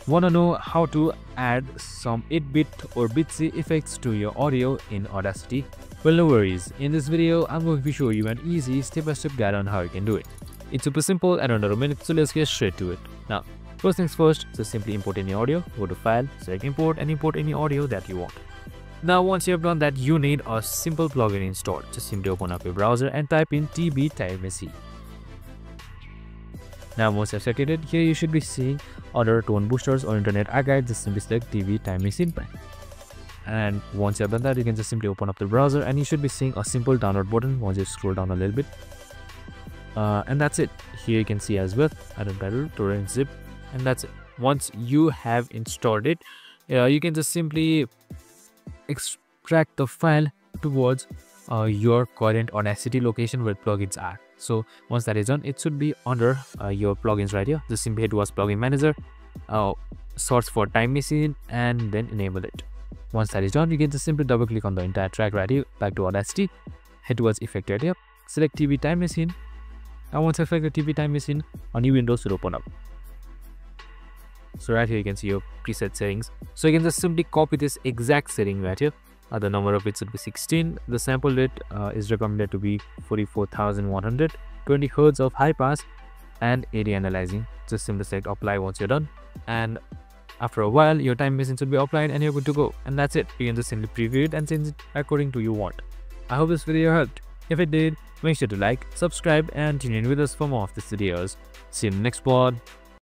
Want to know how to add some 8-bit or Bitsy effects to your audio in Audacity? Well, no worries. In this video, I'm going to show you an easy step-by-step guide on how you can do it. It's super simple and under a minute, so let's get straight to it. Now, first things first, so simply import any audio, go to File, select Import and import any audio that you want. Now, once you have done that, you need a simple plugin installed. Just simply open up your browser and type in TB Time Machine. Now once I've selected it, here you should be seeing other tone boosters or internet guide. Just simply select TV Time Machine Plan. And once you have done that, you can just simply open up the browser and you should be seeing a simple download button once you scroll down a little bit. And that's it. Here you can see as well, add title, torrent, zip, and that's it. Once you have installed it, you can just simply extract the file towards your current Audacity location where plugins are. So once that is done, it should be under your plugins right here. Just simply head towards plugin manager, search for Time Machine and then enable it. Once that is done, you can just simply double click on the entire track right here, back to Audacity, head towards effect right here, select TV Time Machine. And once I select the TV Time Machine, a new window should open up. So right here you can see your preset settings. So you can just simply copy this exact setting right here. The number of bits would be 16. The sample rate is recommended to be 44,100, 20 Hz of high pass, and area analyzing. Just simply select apply once you're done, and after a while your time machine should be applied and you're good to go. And that's it. You can just simply preview it and change it according to you want. I hope this video helped. If it did, make sure to like, subscribe, and tune in with us for more of these videos. See you in the next pod.